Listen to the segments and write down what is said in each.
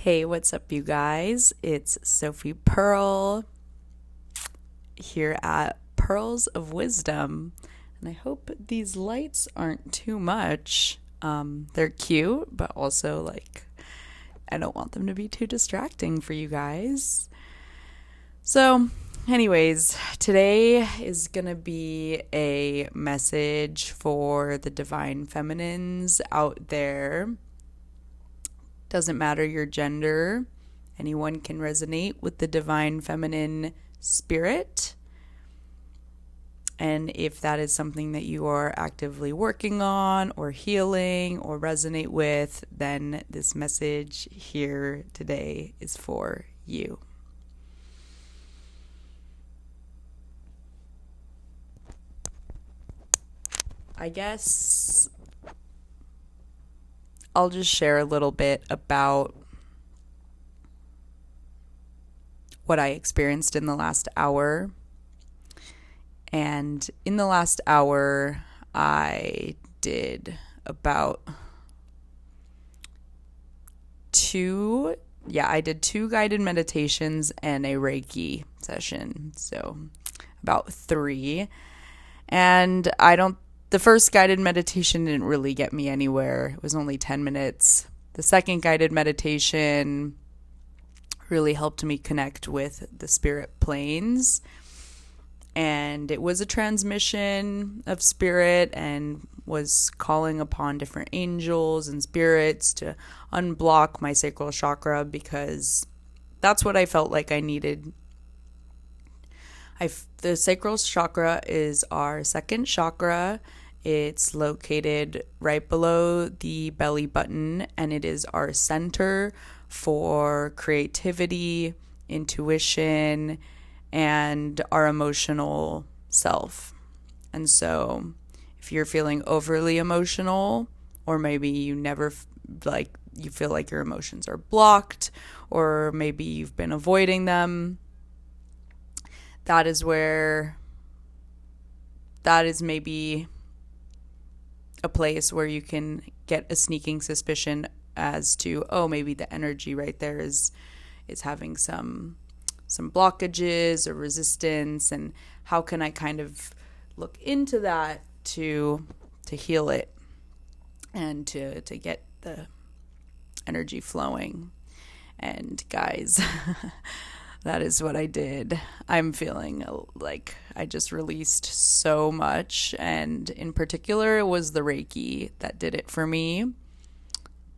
Hey, what's up, you guys? It's Sophie Pearl here at Pearls of Wisdom. And I hope these lights aren't too much. They're cute, but also, I don't want them to be too distracting for you guys. So, anyways, today is going to be a message for the divine feminines out there. Doesn't matter your gender, anyone can resonate with the divine feminine spirit. And if that is something that you are actively working on or healing or resonate with, then this message here today is for you. I guess I'll just share a little bit about what I experienced in the last hour. And in the last hour, I did about two guided meditations and a Reiki session. So about 3. And the first guided meditation didn't really get me anywhere. It was only 10 minutes. The second guided meditation really helped me connect with the spirit planes. And it was a transmission of spirit and was calling upon different angels and spirits to unblock my sacral chakra because that's what I felt like I needed. The sacral chakra is our second chakra. It's located right below the belly button, and it is our center for creativity, intuition, and our emotional self. And so if you're feeling overly emotional, or maybe you feel like your emotions are blocked, or maybe you've been avoiding them, that is maybe a place where you can get a sneaking suspicion as to, maybe the energy right there is having some blockages or resistance, and how can I kind of look into that to heal it and to get the energy flowing. And guys, that is what I did. I'm feeling like I just released so much, and in particular, it was the Reiki that did it for me.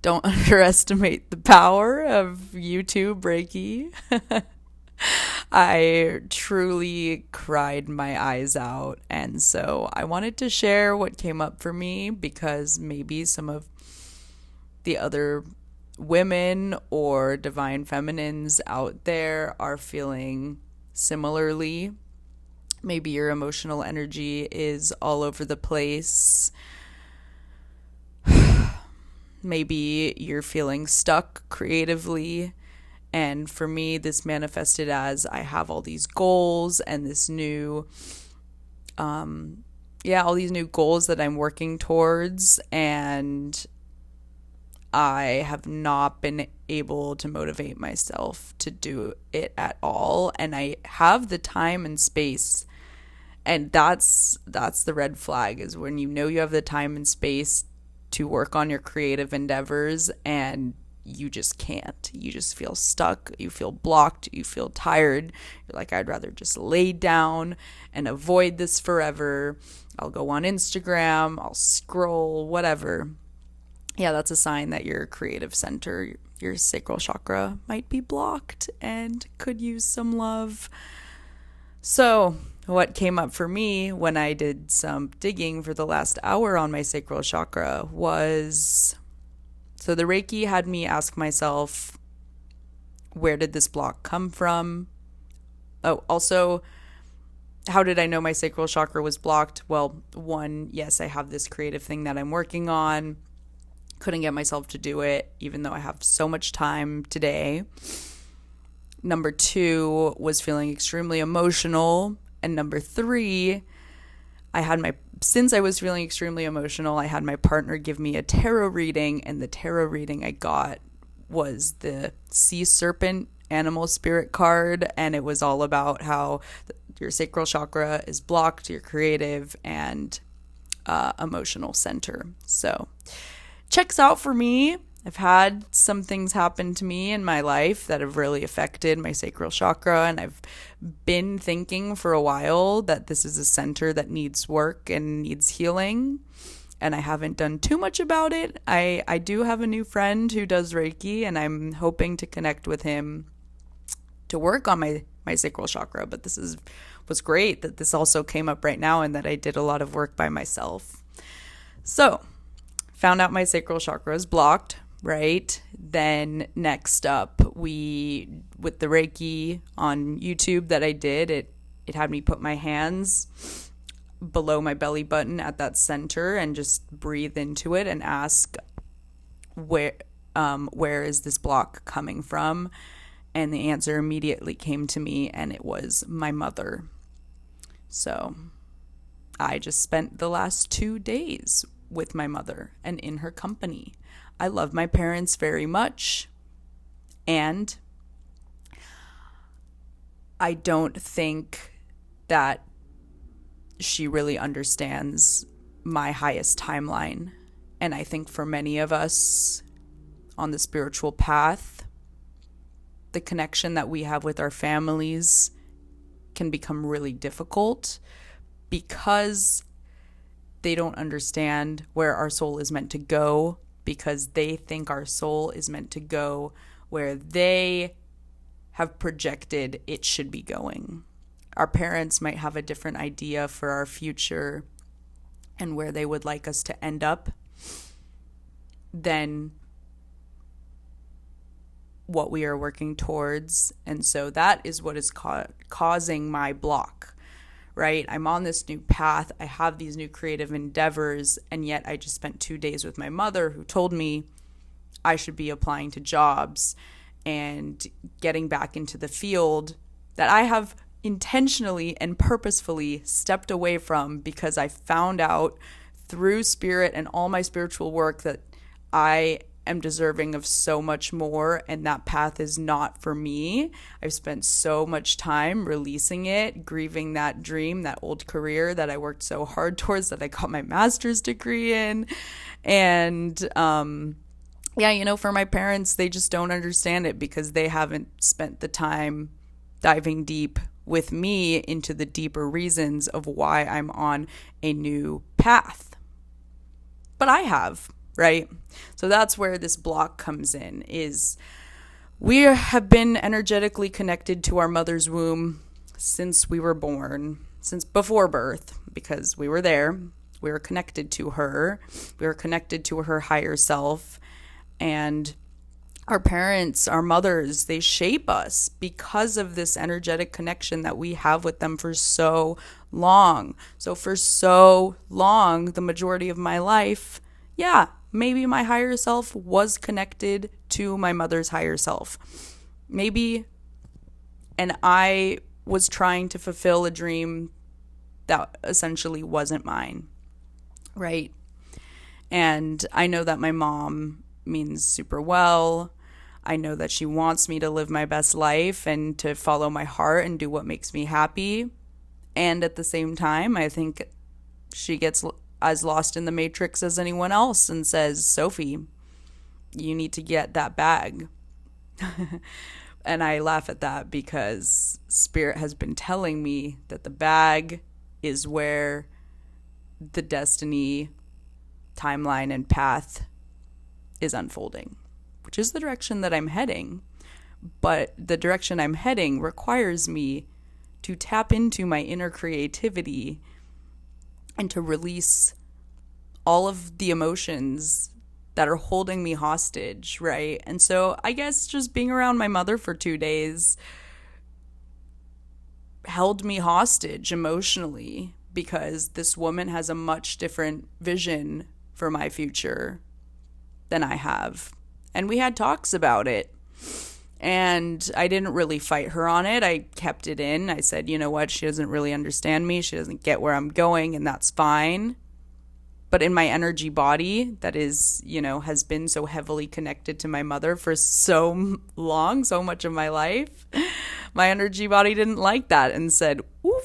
Don't underestimate the power of YouTube Reiki. I truly cried my eyes out, and so I wanted to share what came up for me because maybe some of the other women or divine feminines out there are feeling similarly. Maybe your emotional energy is all over the place. Maybe you're feeling stuck creatively. And for me, this manifested as I have all these goals and this new, all these new goals that I'm working towards, and I have not been able to motivate myself to do it at all. And I have the time and space. And that's the red flag, is when you know you have the time and space to work on your creative endeavors and you just can't. You just feel stuck. You feel blocked. You feel tired. You're like, I'd rather just lay down and avoid this forever. I'll go on Instagram. I'll scroll, whatever. Yeah, that's a sign that your creative center, your sacral chakra, might be blocked and could use some love. So what came up for me when I did some digging for the last hour on my sacral chakra was, so the Reiki had me ask myself, where did this block come from? Oh, also, how did I know my sacral chakra was blocked? Well, one, yes, I have this creative thing that I'm working on. Couldn't get myself to do it, even though I have so much time today. Number 2 was feeling extremely emotional. And number 3, since I was feeling extremely emotional, I had my partner give me a tarot reading, and the tarot reading I got was the sea serpent animal spirit card, and it was all about how your sacral chakra is blocked, your creative and emotional center. So checks out for me. I've had some things happen to me in my life that have really affected my sacral chakra, and I've been thinking for a while that this is a center that needs work and needs healing, and I haven't done too much about it. I do have a new friend who does Reiki, and I'm hoping to connect with him to work on my sacral chakra, but was great that this also came up right now and that I did a lot of work by myself. So, found out my sacral chakra is blocked, right? Then next up, with the Reiki on YouTube that I did, it had me put my hands below my belly button at that center and just breathe into it and ask where is this block coming from? And the answer immediately came to me, and it was my mother. So I just spent the last 2 days with my mother and in her company. I love my parents very much, and I don't think that she really understands my highest timeline. And I think for many of us on the spiritual path, the connection that we have with our families can become really difficult because they don't understand where our soul is meant to go, because they think our soul is meant to go where they have projected it should be going. Our parents might have a different idea for our future and where they would like us to end up than what we are working towards. And so that is what is causing my block, right? I'm on this new path. I have these new creative endeavors, and yet I just spent 2 days with my mother, who told me I should be applying to jobs and getting back into the field that I have intentionally and purposefully stepped away from, because I found out through spirit and all my spiritual work that I am deserving of so much more, and that path is not for me. I've spent so much time releasing it, grieving that dream, that old career that I worked so hard towards, that I got my master's degree in. And for my parents, they just don't understand it because they haven't spent the time diving deep with me into the deeper reasons of why I'm on a new path. But I have. Right? So that's where this block comes in, is we have been energetically connected to our mother's womb since we were born, since before birth, because we were there. We were connected to her. We were connected to her higher self. And our parents, our mothers, they shape us because of this energetic connection that we have with them for so long. So for so long, the majority of my life, maybe my higher self was connected to my mother's higher self. Maybe, and I was trying to fulfill a dream that essentially wasn't mine, right? And I know that my mom means super well. I know that she wants me to live my best life and to follow my heart and do what makes me happy. And at the same time, I think she gets as lost in the matrix as anyone else and says, Sophie, you need to get that bag. And I laugh at that because Spirit has been telling me that the bag is where the destiny, timeline, and path is unfolding, which is the direction that I'm heading. But the direction I'm heading requires me to tap into my inner creativity and to release all of the emotions that are holding me hostage, right? And so I guess just being around my mother for 2 days held me hostage emotionally, because this woman has a much different vision for my future than I have. And we had talks about it. And I didn't really fight her on it. I kept it in. I said, you know what? She doesn't really understand me. She doesn't get where I'm going, and that's fine. But in my energy body that is, has been so heavily connected to my mother for so long, so much of my life, my energy body didn't like that and said, "Ooh,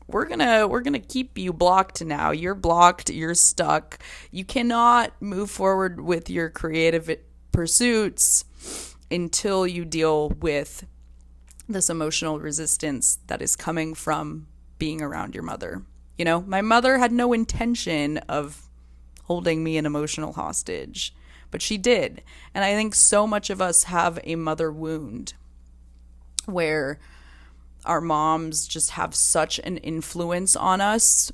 we're gonna keep you blocked now. You're blocked, you're stuck. You cannot move forward with your creative pursuits until you deal with this emotional resistance that is coming from being around your mother." My mother had no intention of holding me an emotional hostage, but she did. And I think so much of us have a mother wound where our moms just have such an influence on us.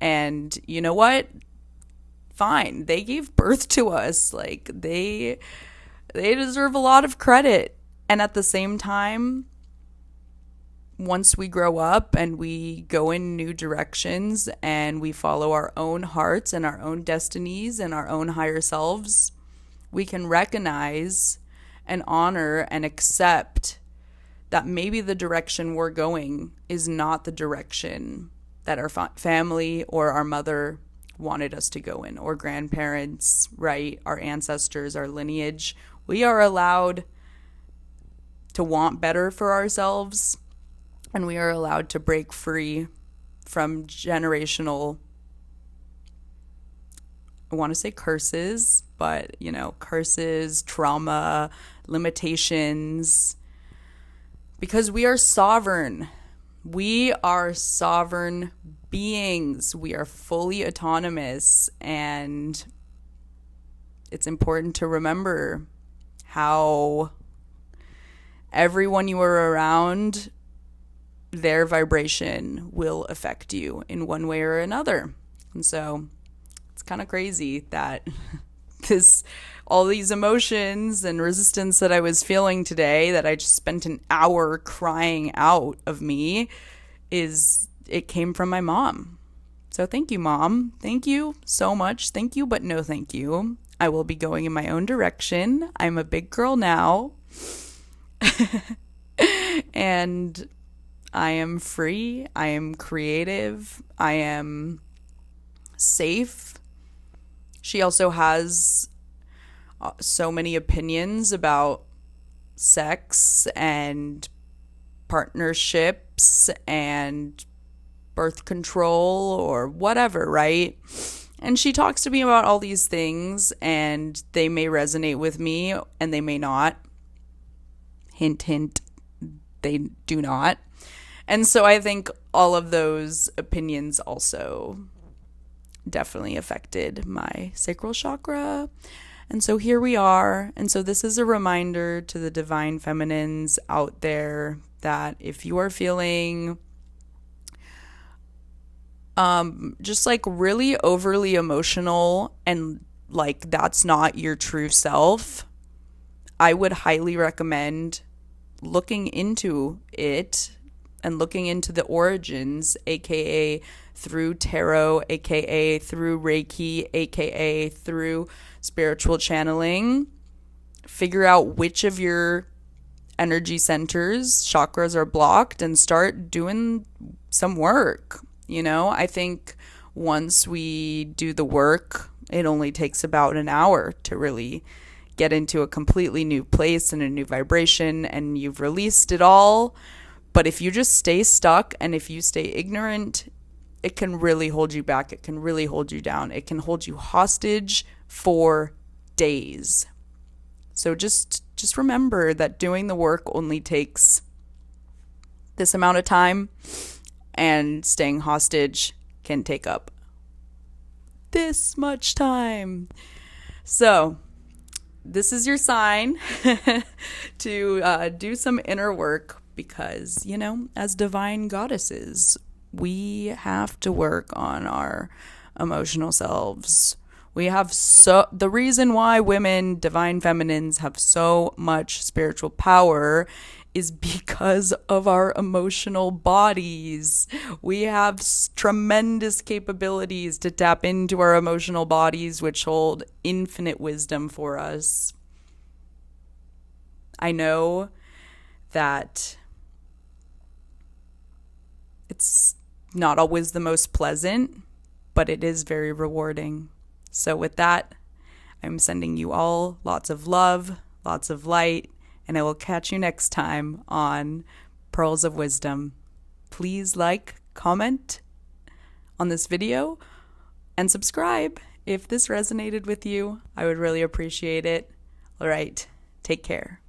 And you know what? Fine. They gave birth to us. Like, they deserve a lot of credit. And at the same time, once we grow up and we go in new directions and we follow our own hearts and our own destinies and our own higher selves, we can recognize and honor and accept that maybe the direction we're going is not the direction that our family or our mother wanted us to go in, or grandparents, right? Our ancestors, our lineage. We are allowed to want better for ourselves, and we are allowed to break free from generational, I want to say curses, but, curses, trauma, limitations, because we are sovereign. We are sovereign beings. We are fully autonomous, and it's important to remember how everyone you are around, their vibration will affect you in one way or another. And so it's kind of crazy that all these emotions and resistance that I was feeling today, that I just spent an hour crying out of me, it came from my mom. So thank you, Mom. Thank you so much. Thank you, but no thank you. I will be going in my own direction. I'm a big girl now. And I am free. I am creative. I am safe. She also has so many opinions about sex and partnerships and birth control or whatever, right? And she talks to me about all these things, and they may resonate with me and they may not. Hint, hint, they do not. And so I think all of those opinions also definitely affected my sacral chakra. And so here we are. And so this is a reminder to the divine feminines out there that if you are feeling just like really overly emotional and like that's not your true self, I would highly recommend looking into it and looking into the origins, aka through tarot, aka through Reiki, aka through spiritual channeling. Figure out which of your energy centers, chakras are blocked, and start doing some work. I think once we do the work, it only takes about an hour to really get into a completely new place and a new vibration, and you've released it all. But if you just stay stuck and if you stay ignorant, it can really hold you back. It can really hold you down. It can hold you hostage for days. So just remember that doing the work only takes this amount of time, and staying hostage can take up this much time. So this is your sign to do some inner work, because, as divine goddesses, we have to work on our emotional selves. We have the reason why women, divine feminines, have so much spiritual power is because of our emotional bodies. We have tremendous capabilities to tap into our emotional bodies, which hold infinite wisdom for us. I know that it's not always the most pleasant but it is very rewarding. So with that, I'm sending you all lots of love, lots of light, and I will catch you next time on Pearls of Wisdom. Please like, comment on this video, and subscribe if this resonated with you. I would really appreciate it. All right, take care.